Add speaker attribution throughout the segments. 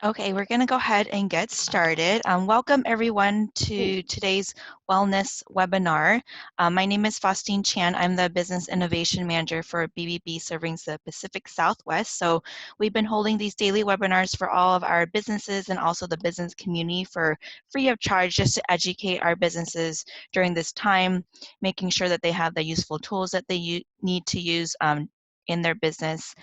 Speaker 1: Okay, we're going to go ahead and get started. Welcome everyone to today's wellness webinar. My name is Faustine Chan. I'm the Business Innovation Manager for BBB serving the Pacific Southwest. So we've been holding these daily webinars for all of our businesses and also the business community for free of charge, just to educate our businesses during this time, making sure that they have the useful tools that they need to use in their business.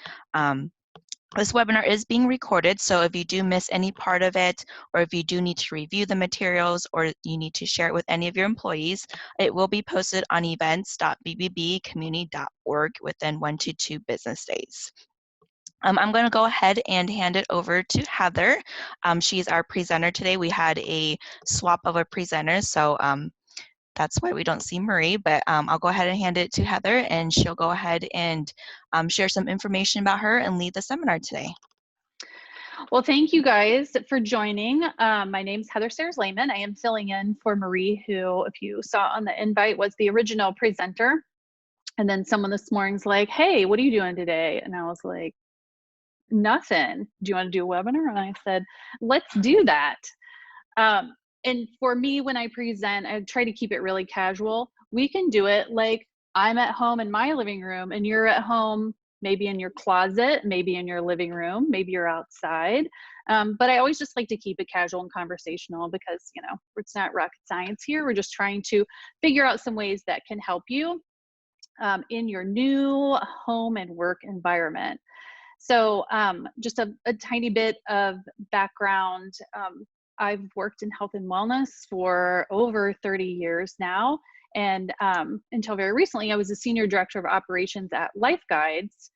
Speaker 1: This webinar is being recorded, so if you do miss any part of it, or if you do need to review the materials, or you need to share it with any of your employees, it will be posted on events.bbbcommunity.org within 1 to 2 business days. I'm going to go ahead and hand it over to Heather. She's our presenter today. We had a swap of a presenter, so that's why we don't see Marie, but I'll go ahead and hand it to Heather, and she'll go ahead and share some information about her and lead the seminar today.
Speaker 2: Well, thank you guys for joining. My name's Heather Lehman. I am filling in for Marie, who, if you saw on the invite, was the original presenter. And then someone this morning's like, hey, what are you doing today? And I was like, nothing. Do you want to do a webinar? And I said, let's do that. And for me, when I present, I try to keep it really casual. We can do it like I'm at home in my living room and you're at home, maybe in your closet, maybe in your living room, maybe you're outside. But I always just like to keep it casual and conversational because, you know, it's not rocket science here. We're just trying to figure out some ways that can help you in your new home and work environment. So just a tiny bit of background. I've worked in health and wellness for over 30 years now. And until very recently, I was a senior director of operations at Life Guides.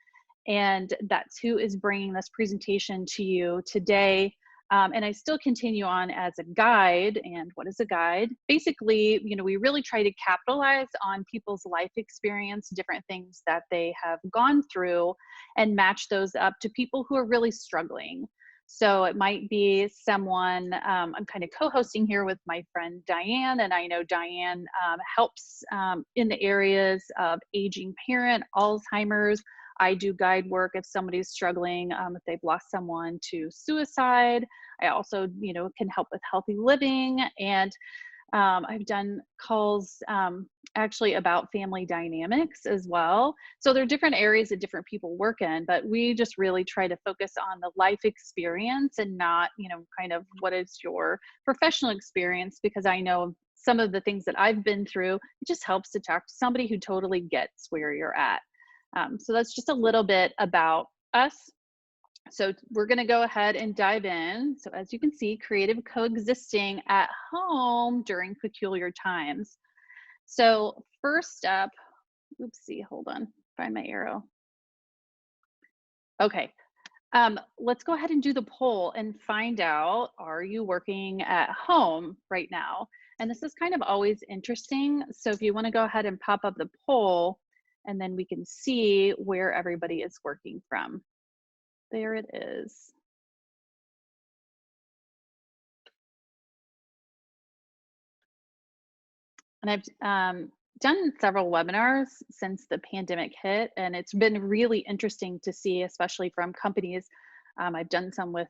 Speaker 2: And that's who is bringing this presentation to you today. And I still continue on as a guide. And what is a guide? Basically, you know, we really try to capitalize on people's life experience, different things that they have gone through, and match those up to people who are really struggling. So it might be someone, I'm kind of co-hosting here with my friend Diane, and I know Diane helps in the areas of aging parent, Alzheimer's. I do guide work if somebody's struggling, if they've lost someone to suicide. I also, you know, can help with healthy living, and I've done calls actually about family dynamics as well. So there are different areas that different people work in, but we just really try to focus on the life experience and not, you know, kind of what is your professional experience, because I know some of the things that I've been through, it just helps to talk to somebody who totally gets where you're at. So that's just a little bit about us. So we're going to go ahead and dive in. So as you can see, creative coexisting at home during peculiar times. So first up, oopsie, hold on, find my arrow. Okay, let's go ahead and do the poll and find out, are you working at home right now? And this is kind of always interesting. So if you want to go ahead and pop up the poll, and then we can see where everybody is working from. There it is. And I've done several webinars since the pandemic hit, and it's been really interesting to see, especially from companies. I've done some with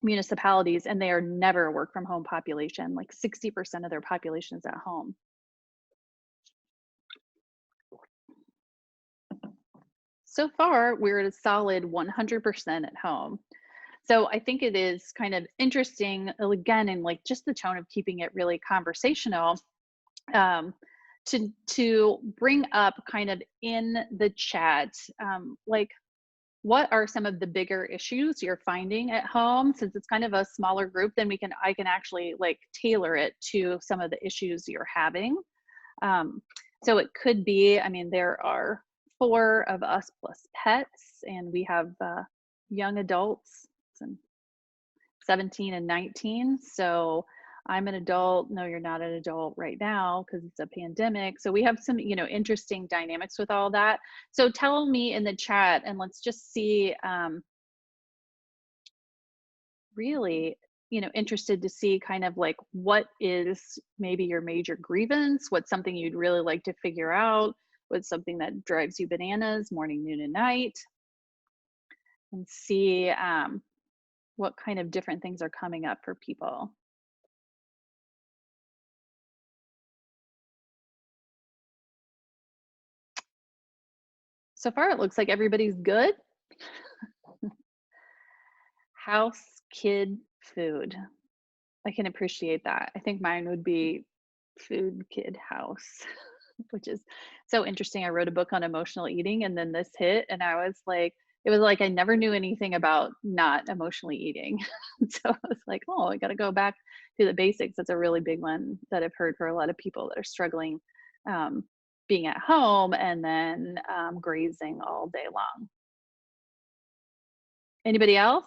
Speaker 2: municipalities, and they are never work from home population. Like 60% of their population is at home. So far, we're at a solid 100% at home. So I think it is kind of interesting, again, in like just the tone of keeping it really conversational, to bring up kind of in the chat, like what are some of the bigger issues you're finding at home? Since it's kind of a smaller group, then I can actually like tailor it to some of the issues you're having. So it could be, I mean, there are 4 of us plus pets, and we have young adults, 17 and 19. So I'm an adult. No, you're not an adult right now because it's a pandemic. So we have some, you know, interesting dynamics with all that. So tell me in the chat, and let's just see, really, you know, interested to see kind of like what is maybe your major grievance, what's something you'd really like to figure out, what's something that drives you bananas morning, noon, and night, and see What kind of different things are coming up for people? So far, it looks like everybody's good. House, kid, food. I can appreciate that. I think mine would be food, kid, house, which is so interesting. I wrote a book on emotional eating and then this hit, and I was like, it was like I never knew anything about not emotionally eating. So I was like, oh, I got to go back to the basics. That's a really big one that I've heard for a lot of people that are struggling um, being at home and then grazing all day long. Anybody else?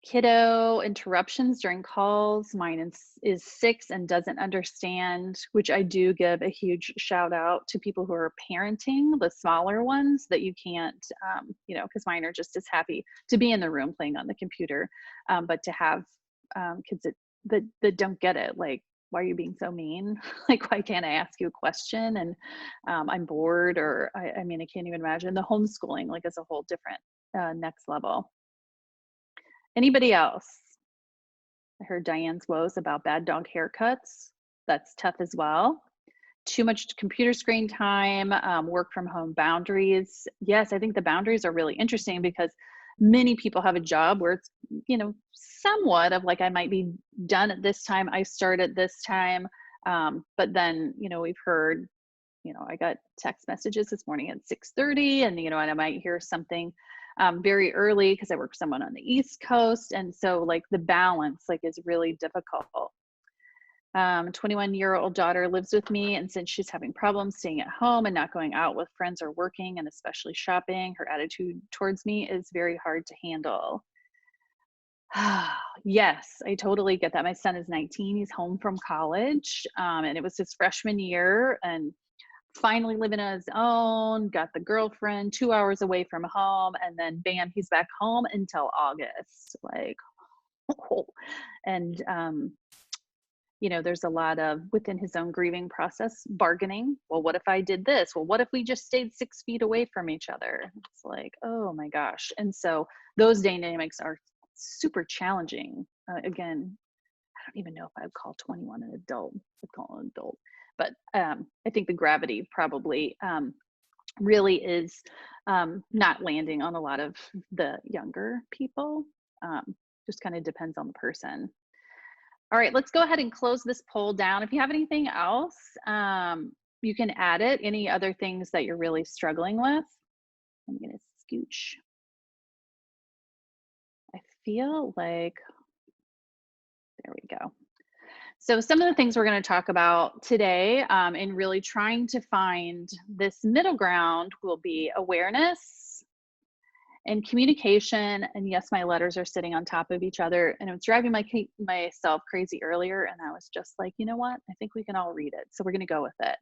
Speaker 2: Kiddo interruptions during calls. Mine is 6 and doesn't understand, which I do give a huge shout out to people who are parenting the smaller ones that you can't, because mine are just as happy to be in the room playing on the computer, but to have kids that don't get it, like, why are you being so mean? Like, why can't I ask you a question? And I'm bored, or I mean, I can't even imagine the homeschooling, like, is a whole different next level. Anybody else? I heard Diane's woes about bad dog haircuts. That's tough as well. Too much computer screen time, work from home boundaries. Yes, I think the boundaries are really interesting because many people have a job where it's, somewhat of like, I might be done at this time, I start at this time. But then, we've heard, I got text messages this morning at 6:30, and, and I might hear something very early because I work for someone on the East Coast. And so like the balance like is really difficult. 21-year-old daughter lives with me, and since she's having problems staying at home and not going out with friends or working, and especially shopping, her attitude towards me is very hard to handle. Yes, I totally get that. My son is 19. He's home from college, and it was his freshman year, and finally living on his own, got the girlfriend 2 hours away from home, and then bam, he's back home until August. Like, and there's a lot of within his own grieving process, bargaining. Well, what if I did this? Well, what if we just stayed 6 feet away from each other? It's like, oh my gosh. And so those dynamics are super challenging. Again, I don't even know if I would call 21 an adult. I'd call an adult. But I think the gravity probably really is not landing on a lot of the younger people. Just kind of depends on the person. All right, let's go ahead and close this poll down. If you have anything else, you can add it. Any other things that you're really struggling with? I'm going to scooch. I feel like, there we go. So some of the things we're going to talk about today and really trying to find this middle ground will be awareness and communication. And yes, my letters are sitting on top of each other, and it was driving myself crazy earlier. And I was just like, you know what? I think we can all read it. So we're going to go with it.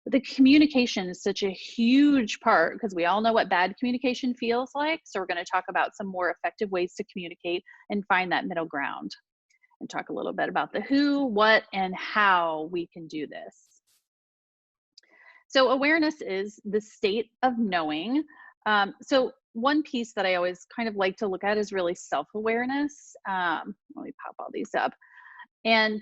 Speaker 2: But the communication is such a huge part because we all know what bad communication feels like. So we're going to talk about some more effective ways to communicate and find that middle ground, and talk a little bit about the who, what, and how we can do this. So awareness is the state of knowing. So one piece that I always kind of like to look at is really self-awareness. Let me pop all these up. And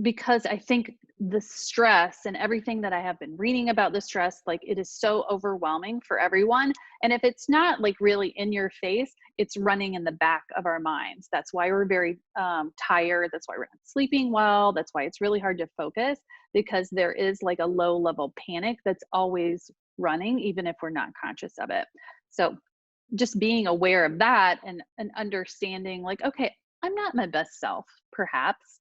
Speaker 2: because I think the stress and everything that I have been reading about the stress, like it is so overwhelming for everyone. And if it's not like really in your face, it's running in the back of our minds. That's why we're very tired. That's why we're not sleeping well. That's why it's really hard to focus, because there is like a low level panic that's always running, even if we're not conscious of it. So just being aware of that and understanding like, okay, I'm not my best self, perhaps.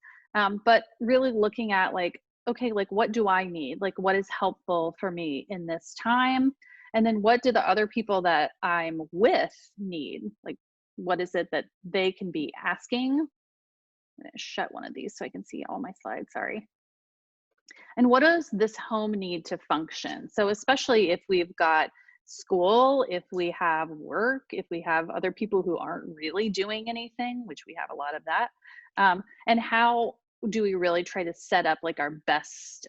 Speaker 2: But really looking at like, okay, like what do I need? Like what is helpful for me in this time? And then what do the other people that I'm with need? Like, what is it that they can be asking? I'm gonna shut one of these so I can see all my slides, sorry. And what does this home need to function? So especially if we've got school, if we have work, if we have other people who aren't really doing anything, which we have a lot of that, and how do we really try to set up like our best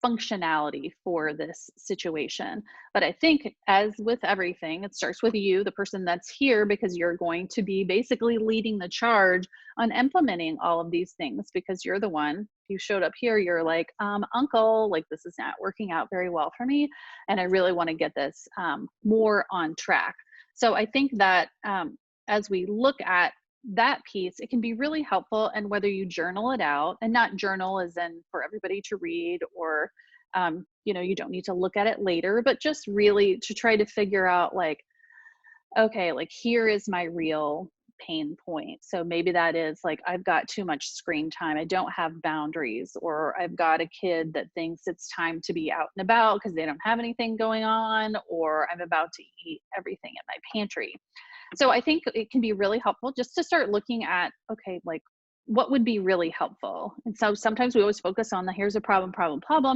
Speaker 2: functionality for this situation. But I think, as with everything, it starts with you, the person that's here, because you're going to be basically leading the charge on implementing all of these things, because you're the one. You showed up here, you're like, uncle, like, this is not working out very well for me, and I really want to get this more on track. So I think that as we look at that piece, it can be really helpful. And whether you journal it out, and not journal as in for everybody to read, or you don't need to look at it later, but just really to try to figure out, like, okay, like, here is my real pain point. So maybe that is like, I've got too much screen time, I don't have boundaries, or I've got a kid that thinks it's time to be out and about because they don't have anything going on, or I'm about to eat everything in my pantry. So I think it can be really helpful just to start looking at, okay, like, what would be really helpful? And so sometimes we always focus on the, here's a problem,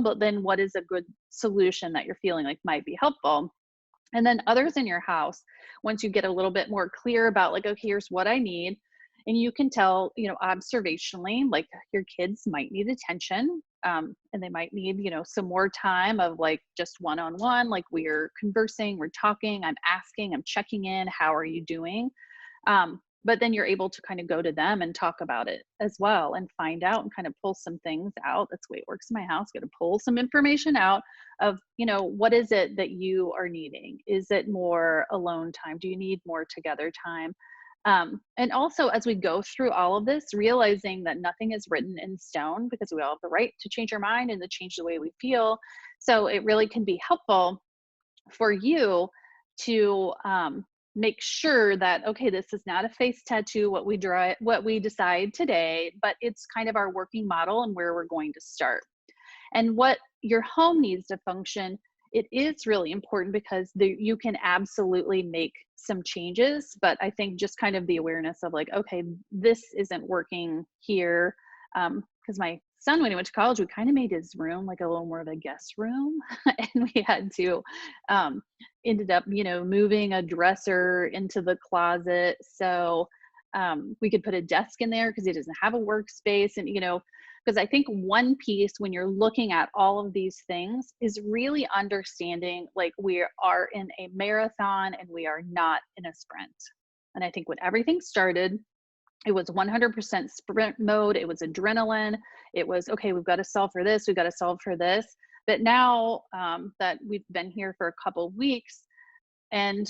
Speaker 2: but then what is a good solution that you're feeling like might be helpful? And then others in your house, once you get a little bit more clear about, like, okay, here's what I need. And you can tell, observationally, like, your kids might need attention, and they might need, some more time of, like, just one-on-one, like, we're conversing, we're talking, I'm asking, I'm checking in, how are you doing? But then you're able to kind of go to them and talk about it as well, and find out and kind of pull some things out. That's the way it works in my house. Got to pull some information out of, what is it that you are needing? Is it more alone time? Do you need more together time? And also, as we go through all of this, realizing that nothing is written in stone, because we all have the right to change our mind and to change the way we feel. So it really can be helpful for you to make sure that, okay, this is not a face tattoo, what we decide today, but it's kind of our working model and where we're going to start. And what your home needs to function, it is really important, because you can absolutely make some changes. But I think just kind of the awareness of, like, okay, this isn't working here. Because my son, when he went to college, we kind of made his room like a little more of a guest room. And we had to, ended up, moving a dresser into the closet. So we could put a desk in there because he doesn't have a workspace. And, because I think one piece when you're looking at all of these things is really understanding, like, we are in a marathon and we are not in a sprint. And I think when everything started, it was 100% sprint mode. It was adrenaline. It was, okay, we've got to solve for this. We've got to solve for this. But now that we've been here for a couple of weeks, and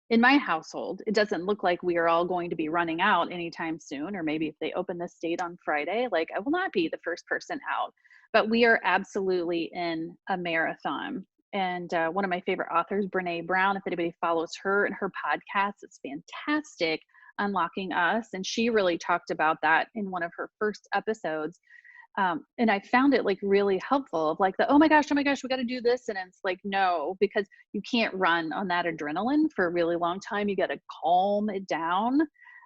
Speaker 2: in my household, it doesn't look like we are all going to be running out anytime soon. Or maybe if they open this date on Friday, like, I will not be the first person out. But we are absolutely in a marathon. And one of my favorite authors, Brene Brown, if anybody follows her and her podcast, it's fantastic, Unlocking Us. And she really talked about that in one of her first episodes. And I found it, like, really helpful, of like, oh my gosh, we got to do this. And it's like, no, because you can't run on that adrenaline for a really long time. You got to calm it down,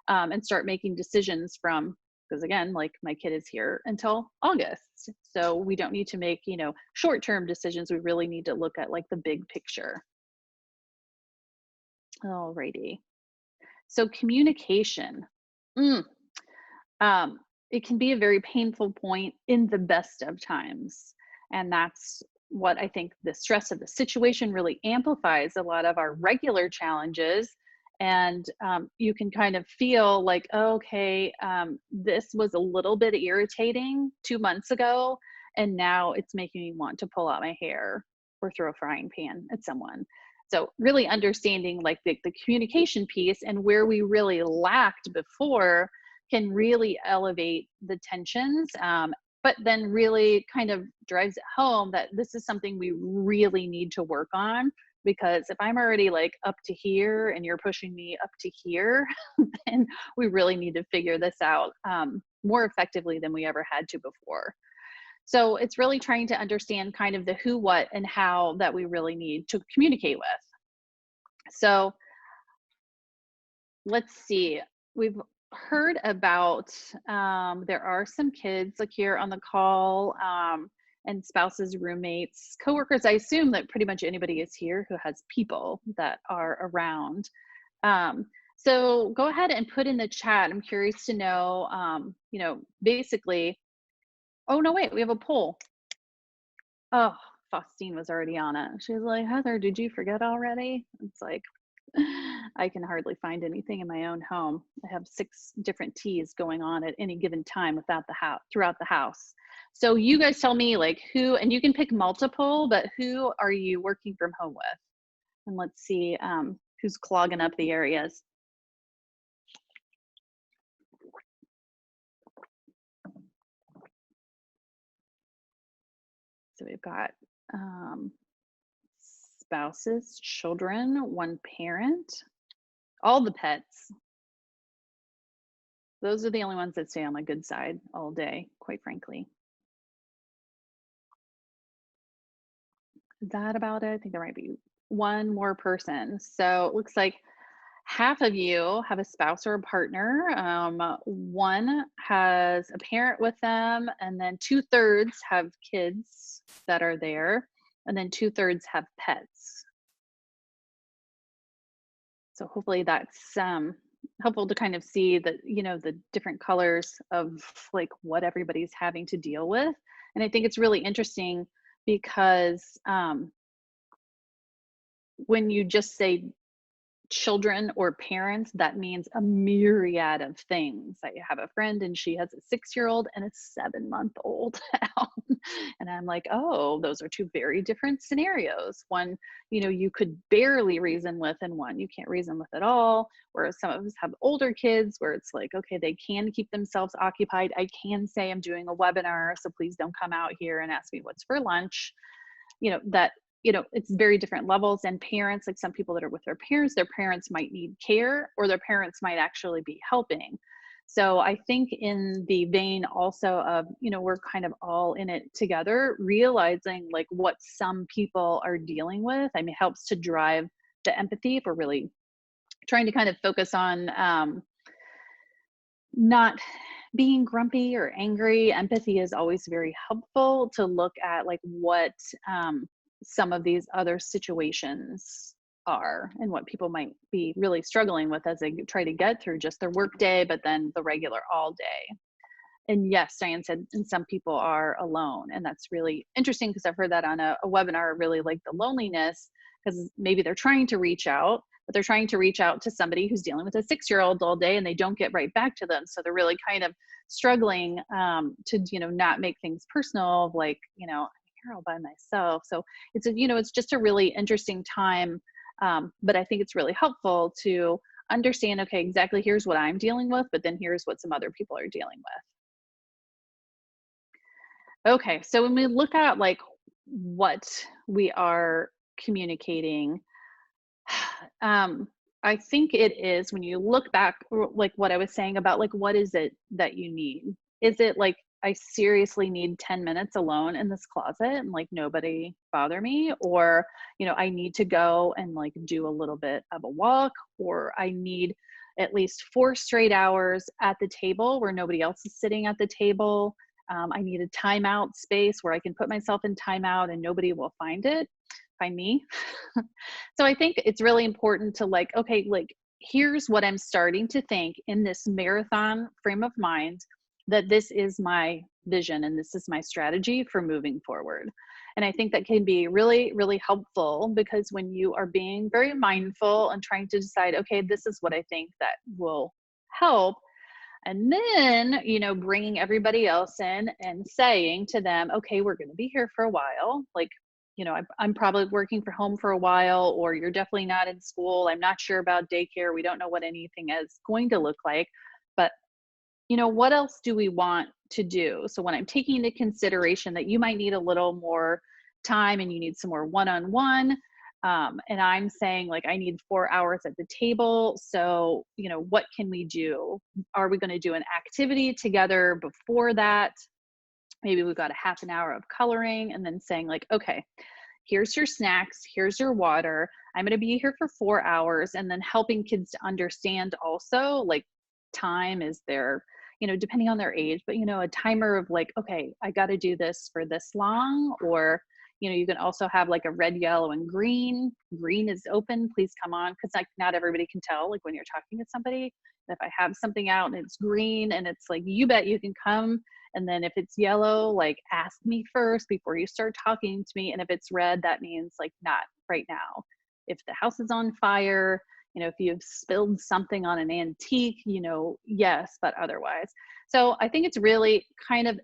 Speaker 2: and start making decisions because again, like, my kid is here until August. So we don't need to make, short-term decisions. We really need to look at, like, the big picture. Alrighty. So communication. It can be a very painful point in the best of times. And that's what I think the stress of the situation really amplifies a lot of our regular challenges. And you can kind of feel like, okay, this was a little bit irritating 2 months ago, and now it's making me want to pull out my hair or throw a frying pan at someone. So really understanding, like, the communication piece and where we really lacked before can really elevate the tensions, but then really kind of drives it home that this is something we really need to work on. Because if I'm already, like, up to here and you're pushing me up to here, then we really need to figure this out more effectively than we ever had to before. So it's really trying to understand kind of the who, what, and how that we really need to communicate with. So let's see. We've heard about, there are some kids, like, here on the call, and spouses, roommates, coworkers. I assume that pretty much anybody is here who has people that are around. So go ahead and put in the chat. I'm curious to know, basically, oh no, wait, we have a poll. Oh, Faustine was already on it. She was like, Heather, did you forget already? It's like, I can hardly find anything in my own home. I have 6 different teas going on at any given time without the house, throughout the house. So you guys tell me like who, and you can pick multiple, but who are you working from home with? And let's see who's clogging up the areas. So we've got spouses, children, one parent, all the pets. Those are the only ones that stay on my good side all day, quite frankly. Is that about it? I think there might be one more person. So it looks like half of you have a spouse or a partner. One has a parent with them, and then 2/3 have kids that are there, and then 2/3 have pets. So hopefully that's helpful to kind of see the, you know, the different colors of like what everybody's having to deal with. And I think it's really interesting because when you just say children or parents, that means a myriad of things. I have a friend and she has a 6-year-old and a 7-month-old now. And I'm like, oh, those are 2 very different scenarios. One, you know, you could barely reason with, and one you can't reason with at all. Whereas some of us have older kids where it's like, okay, they can keep themselves occupied. I can say I'm doing a webinar, so please don't come out here and ask me what's for lunch. You know, that, you know, it's very different levels. And parents, like some people that are with their parents might need care, or their parents might actually be helping. So I think in the vein also of, you know, we're kind of all in it together, realizing like what some people are dealing with, I mean, helps to drive the empathy if we're really trying to kind of focus on not being grumpy or angry. Empathy is always very helpful to look at like what some of these other situations are and what people might be really struggling with as they try to get through just their work day, but then the regular all day. And yes, Diane said, and some people are alone. And that's really interesting because I've heard that on a webinar, really like the loneliness, because maybe they're trying to reach out, but they're trying to reach out to somebody who's dealing with a 6-year-old all day and they don't get right back to them. So they're really kind of struggling to, you know, not make things personal, like, you know, I'm here all by myself. So it's a, you know, it's just a really interesting time. But I think it's really helpful to understand, okay, exactly here's what I'm dealing with, but then here's what some other people are dealing with. Okay, so when we look at like what we are communicating, I think it is when you look back, like what I was saying about like what is it that you need? Is it like I seriously need 10 minutes alone in this closet and like nobody bother me? Or, you know, I need to go and like do a little bit of a walk, or I need at least 4 straight hours at the table where nobody else is sitting at the table. I need a timeout space where I can put myself in timeout and nobody will find me. So I think it's really important to like, okay, like here's what I'm starting to think in this marathon frame of mind, that this is my vision and this is my strategy for moving forward. And I think that can be really, really helpful because when you are being very mindful and trying to decide, okay, this is what I think that will help. And then, you know, bringing everybody else in and saying to them, okay, we're going to be here for a while. Like, you know, I'm probably working from home for a while, or you're definitely not in school. I'm not sure about daycare. We don't know what anything is going to look like. But, you know, what else do we want to do? So when I'm taking into consideration that you might need a little more time and you need some more one-on-one, and I'm saying like I need 4 hours at the table, so you know, what can we do? Are we going to do an activity together before that? Maybe we've got a half an hour of coloring, and then saying like, okay, here's your snacks, here's your water, I'm going to be here for 4 hours. And then helping kids to understand also like time is their, you know, depending on their age, but you know, a timer of like, okay, I got to do this for this long. Or you know, you can also have like a red, yellow, and green. Green is open, please come on, because like not everybody can tell like when you're talking to somebody. If I have something out and it's green and it's like, you bet you can come, And then if it's yellow, like ask me first before you start talking to me. And if it's red, that means like not right now. If the house is on fire, if you've spilled something on an antique, yes, but otherwise. So I think it's really kind of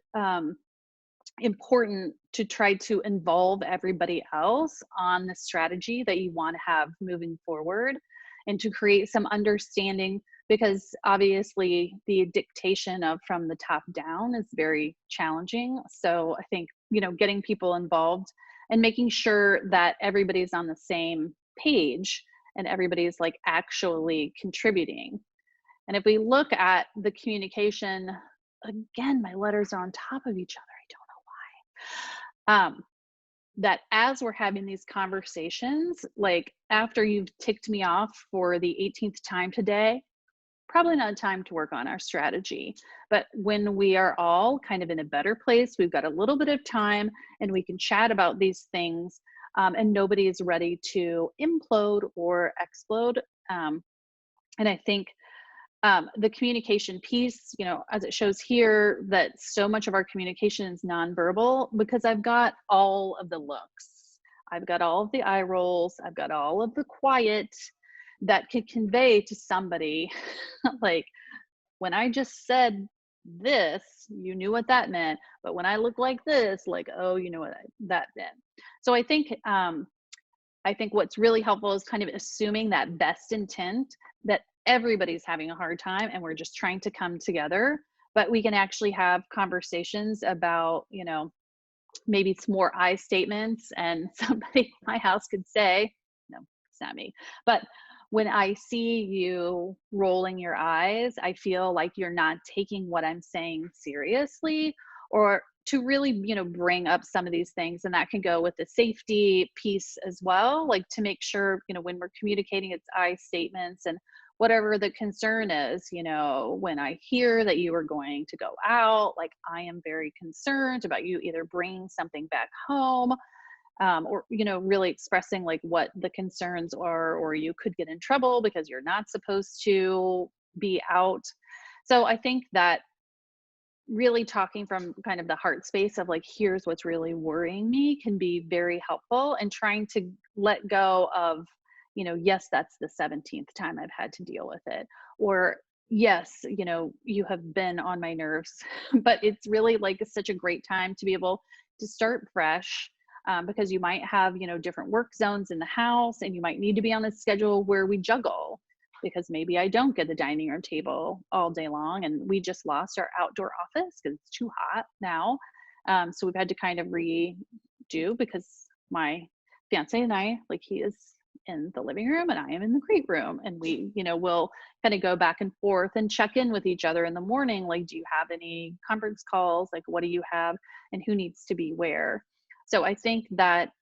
Speaker 2: important to try to involve everybody else on the strategy that you want to have moving forward, and to create some understanding, because obviously the dictation of from the top down is very challenging. So I think, getting people involved and making sure that everybody's on the same page and everybody's like actually contributing. And if we look at the communication, again, my letters are on top of each other. I don't that as we're having these conversations, like after you've ticked me off for the 18th time today, probably not time to work on our strategy. But when we are all kind of in a better place, we've got a little bit of time and we can chat about these things, and nobody is ready to implode or explode. And I think the communication piece, as it shows here, that so much of our communication is nonverbal, because I've got all of the looks, I've got all of the eye rolls, I've got all of the quiet that could convey to somebody like, when I just said this, you knew what that meant, but when I look like this, like, oh, you know what that meant. So I think what's really helpful is kind of assuming that best intent, that everybody's having a hard time and we're just trying to come together, but we can actually have conversations about, maybe it's more I statements, and somebody in my house could say, no, it's not me, but when I see you rolling your eyes, I feel like you're not taking what I'm saying seriously, or to really, bring up some of these things. And that can go with the safety piece as well, like to make sure, when we're communicating, it's I statements, and whatever the concern is, when I hear that you are going to go out, like I am very concerned about you either bringing something back home, or, really expressing like what the concerns are, or you could get in trouble because you're not supposed to be out. So I think that really talking from kind of the heart space of like, here's what's really worrying me, can be very helpful, and trying to let go of, yes, that's the 17th time I've had to deal with it, or yes, you have been on my nerves, but it's really like such a great time to be able to start fresh, because you might have, different work zones in the house, and you might need to be on a schedule where we juggle, because maybe I don't get the dining room table all day long, and we just lost our outdoor office because it's too hot now. So we've had to kind of redo, because my fiance and I, like, he is in the living room and I am in the great room, and we, will kind of go back and forth and check in with each other in the morning. Like, do you have any conference calls? Like, what do you have and who needs to be where? So I think that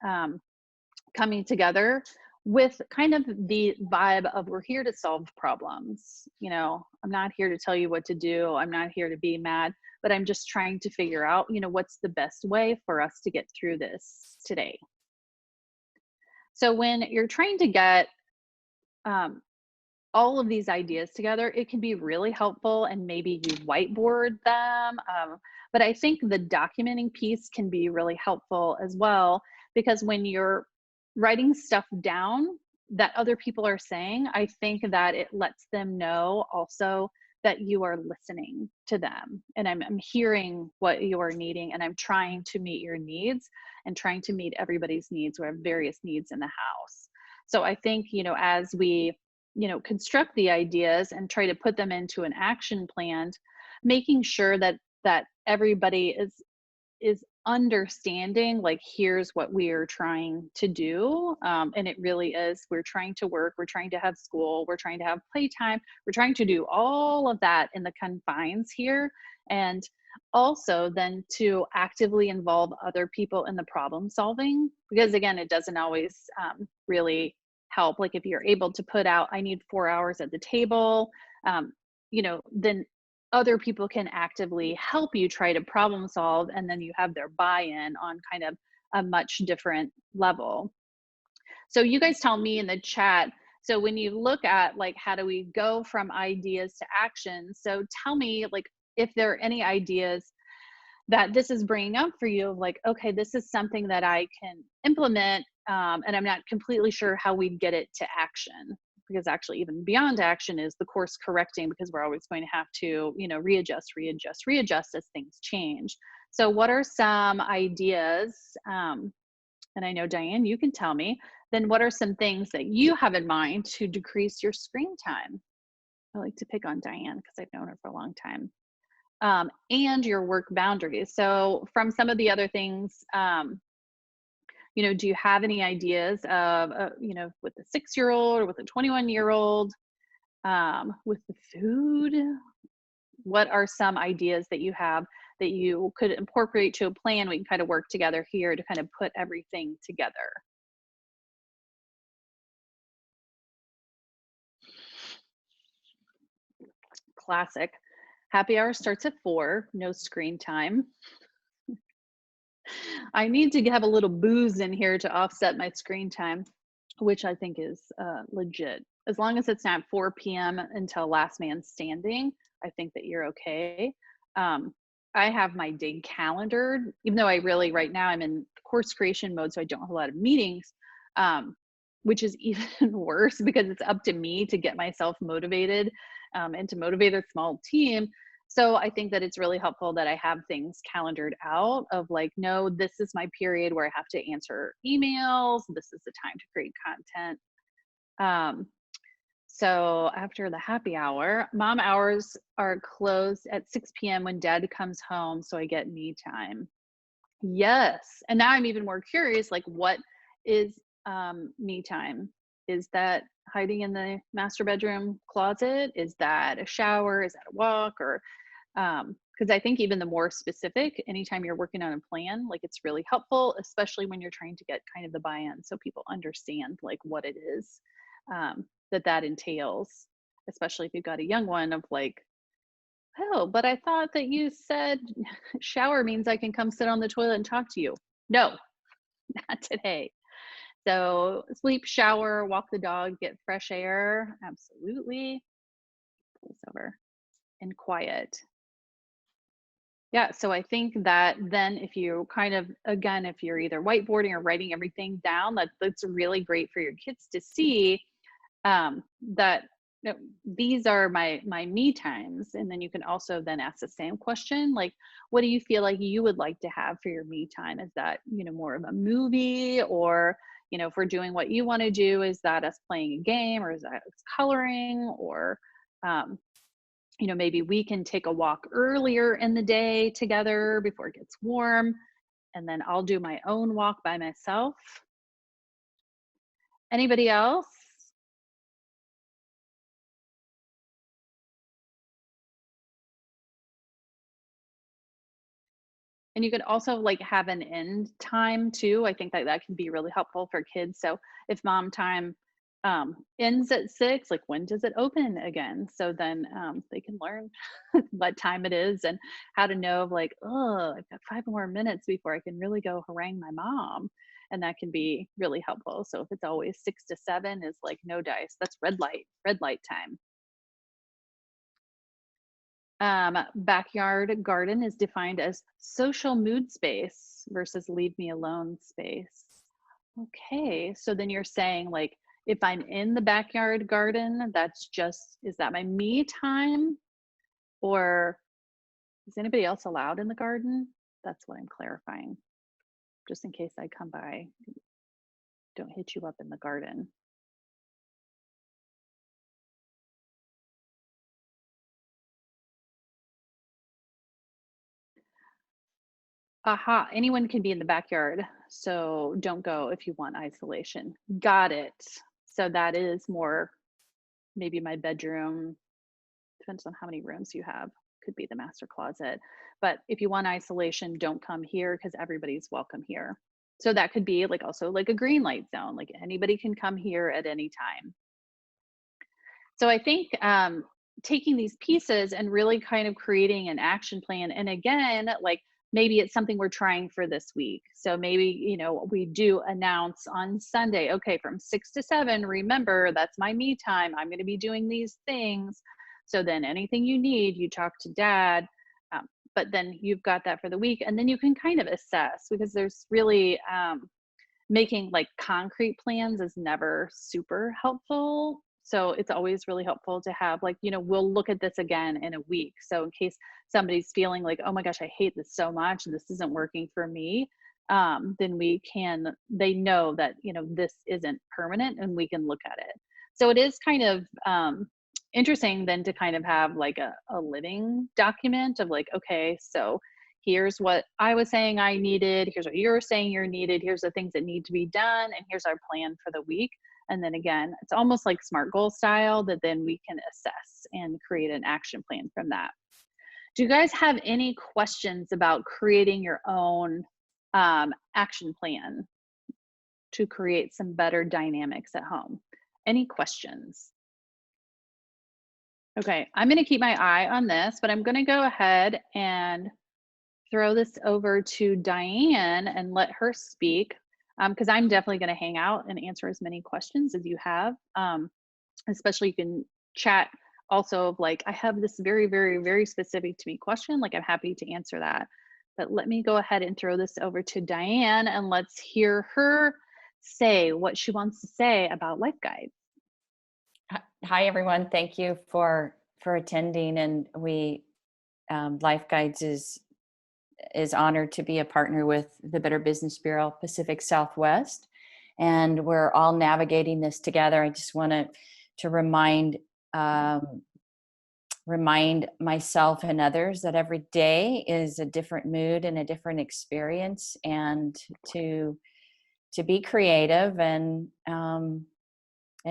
Speaker 2: coming together with kind of the vibe of, we're here to solve problems. I'm not here to tell you what to do. I'm not here to be mad, but I'm just trying to figure out, what's the best way for us to get through this today. So when you're trying to get all of these ideas together, it can be really helpful, and maybe you whiteboard them. But I think the documenting piece can be really helpful as well, because when you're writing stuff down that other people are saying, I think that it lets them know also that you are listening to them, and I'm hearing what you are needing, and I'm trying to meet your needs and trying to meet everybody's needs. We have various needs in the house. So I think, as we, construct the ideas and try to put them into an action plan, making sure that everybody is understanding, like, here's what we are trying to do, and it really is, we're trying to work, we're trying to have school, we're trying to have playtime, we're trying to do all of that in the confines here, and also then to actively involve other people in the problem solving, because again, it doesn't always really help. Like, if you're able to put out, I need 4 hours at the table, then other people can actively help you try to problem solve, and then you have their buy-in on kind of a much different level. So you guys tell me in the chat, so when you look at, like, how do we go from ideas to action, so tell me, like, if there are any ideas that this is bringing up for you of like, okay, this is something that I can implement, and I'm not completely sure how we'd get it to action, because actually even beyond action is the course correcting, because we're always going to have to, you know, readjust as things change. So what are some ideas, and I know Diane, you can tell me, then what are some things that you have in mind to decrease your screen time? I like to pick on Diane because I've known her for a long time. And your work boundaries. So from some of the other things, you know, do you have any ideas of, you know, with the 6-year-old or with a 21-year-old, with the food? What are some ideas that you have that you could incorporate to a plan? We can kind of work together here to kind of put everything together. Classic. Happy hour starts at 4, no screen time. I need to have a little booze in here to offset my screen time, which I think is legit. As long as it's not 4 p.m. until last man standing, I think that you're okay. I have my day calendared, even though I really, right now, I'm in course creation mode, so I don't have a lot of meetings, which is even worse because it's up to me to get myself motivated, and to motivate a small team. So I think that it's really helpful that I have things calendared out of like, no, this is my period where I have to answer emails. This is the time to create content. So after the happy hour, mom hours are closed at 6 p.m. when dad comes home, so I get me time. Yes. And now I'm even more curious, like what is me time? Is that hiding in the master bedroom closet? Is that a shower? Is that a walk? Or because I think even the more specific, anytime you're working on a plan, like it's really helpful, especially when you're trying to get kind of the buy-in so people understand like what it is, that entails, especially if you've got a young one of like, oh, but I thought that you said shower means I can come sit on the toilet and talk to you. No, not today. So sleep, shower, walk the dog, get fresh air. Absolutely. Pulls over and quiet. Yeah, so I think that then if you kind of, again, if you're either whiteboarding or writing everything down, that's really great for your kids to see, that you know, these are my me times. And then you can also then ask the same question, like, what do you feel like you would like to have for your me time? Is that, you know, more of a movie, or, you know, if we're doing what you want to do, is that us playing a game, or is that us coloring, or you know, maybe we can take a walk earlier in the day together before it gets warm, and then I'll do my own walk by myself. Anybody else? And you could also like have an end time too. I think that that can be really helpful for kids. So if mom time ends at 6, like when does it open again? So then they can learn what time it is and how to know like, oh, I've got 5 more minutes before I can really go harangue my mom. And that can be really helpful. So if it's always 6 to 7 is like no dice, that's red light time. Backyard garden is defined as social mood space versus leave me alone space. Okay, so then you're saying like if I'm in the backyard garden, that's just, is that my me time? Or is anybody else allowed in the garden? That's what I'm clarifying. Just in case I come by, don't hit you up in the garden. Aha, anyone can be in the backyard, so don't go if you want isolation. Got it. So that is more maybe my bedroom, depends on how many rooms you have, could be the master closet. But if you want isolation, don't come here because everybody's welcome here. So that could be like also like a green light zone, like anybody can come here at any time. So I think taking these pieces and really kind of creating an action plan. And again, like maybe it's something we're trying for this week. So maybe, you know, we do announce on Sunday, okay, from 6 to 7, remember that's my me time. I'm going to be doing these things. So then anything you need, you talk to dad. but then you've got that for the week, and then you can kind of assess, because there's really making like concrete plans is never super helpful. So it's always really helpful to have like, we'll look at this again in a week. So in case somebody's feeling like, oh my gosh, I hate this so much and this isn't working for me, then they know that, this isn't permanent and we can look at it. So it is kind of interesting then to kind of have like a living document of like, okay, so here's what I was saying I needed, here's what you're saying you're needed, here's the things that need to be done, and here's our plan for the week. And then again, it's almost like SMART goal style, that then we can assess and create an action plan from that. Do you guys have any questions about creating your own action plan to create some better dynamics at home? Any questions? Okay, I'm going to keep my eye on this, but I'm going to go ahead and throw this over to Diane and let her speak, because I'm definitely going to hang out and answer as many questions as you have. Especially you can chat also of like, I have this very, very, very specific to me question, like I'm happy to answer that. But let me go ahead and throw this over to Diane and let's hear her say what she wants to say about life guides.
Speaker 3: Hi, everyone. Thank you for attending. And we, Life Guides is honored to be a partner with the Better Business Bureau Pacific Southwest. And we're all navigating this together. I just want to remind myself and others that every day is a different mood and a different experience, and to be creative and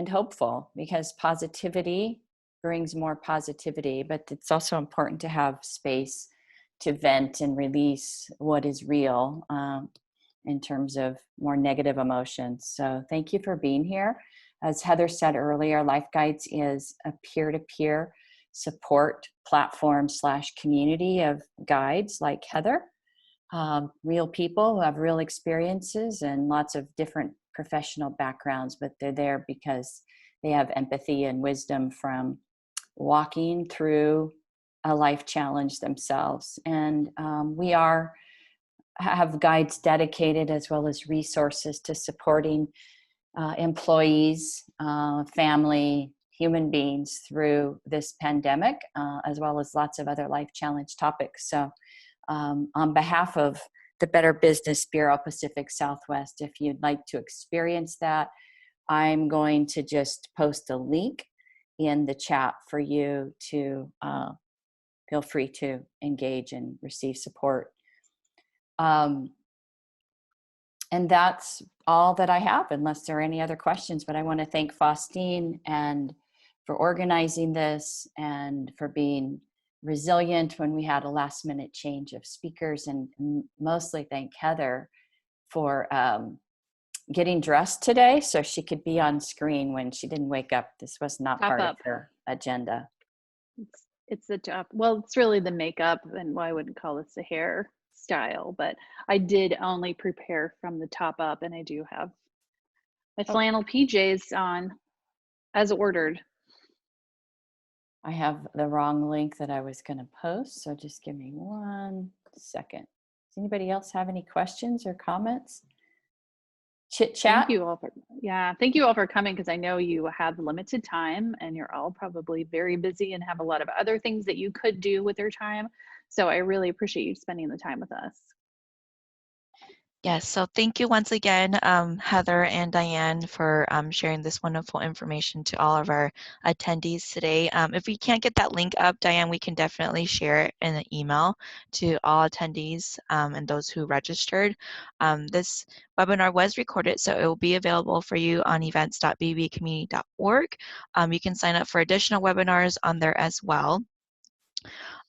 Speaker 3: hopeful, because positivity brings more positivity, but it's also important to have space to vent and release what is real in terms of more negative emotions. So thank you for being here. As Heather said earlier, Life Guides is a peer-to-peer support platform / community of guides like Heather, real people who have real experiences and lots of different professional backgrounds, but they're there because they have empathy and wisdom from walking through a life challenge themselves. And we have guides dedicated, as well as resources to supporting employees, family, human beings through this pandemic, as well as lots of other life challenge topics. So on behalf of the Better Business Bureau Pacific Southwest, if you'd like to experience that, I'm going to just post a link in the chat for you to feel free to engage and receive support. And that's all that I have, unless there are any other questions. But I want to thank Faustine and for organizing this and for being resilient when we had a last minute change of speakers, and mostly thank Heather for getting dressed today so she could be on screen when she didn't wake up. This was not part of her agenda.
Speaker 2: It's the top. Well, it's really the makeup, and I wouldn't call this the hair style, but I did only prepare from the top up, and I do have my flannel PJs on as ordered.
Speaker 3: I have the wrong link that I was going to post, so just give me 1 second. Does anybody else have any questions or comments? Chit chat?
Speaker 2: Thank you all for coming, because I know you have limited time and you're all probably very busy and have a lot of other things that you could do with your time. So I really appreciate you spending the time with us.
Speaker 1: Yes, so thank you once again, Heather and Diane, for sharing this wonderful information to all of our attendees today. If we can't get that link up, Diane, we can definitely share it in an email to all attendees and those who registered. This webinar was recorded, so it will be available for you on events.bbcommunity.org. You can sign up for additional webinars on there as well.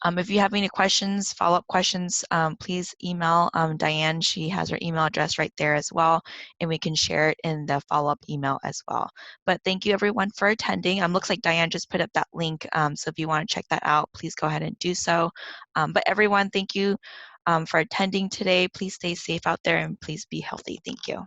Speaker 1: If you have any questions, follow-up questions, please email Diane. She has her email address right there as well, and we can share it in the follow-up email as well. But thank you everyone for attending. Looks like Diane just put up that link, so if you want to check that out, please go ahead and do so. But everyone, thank you for attending today. Please stay safe out there and please be healthy. Thank you.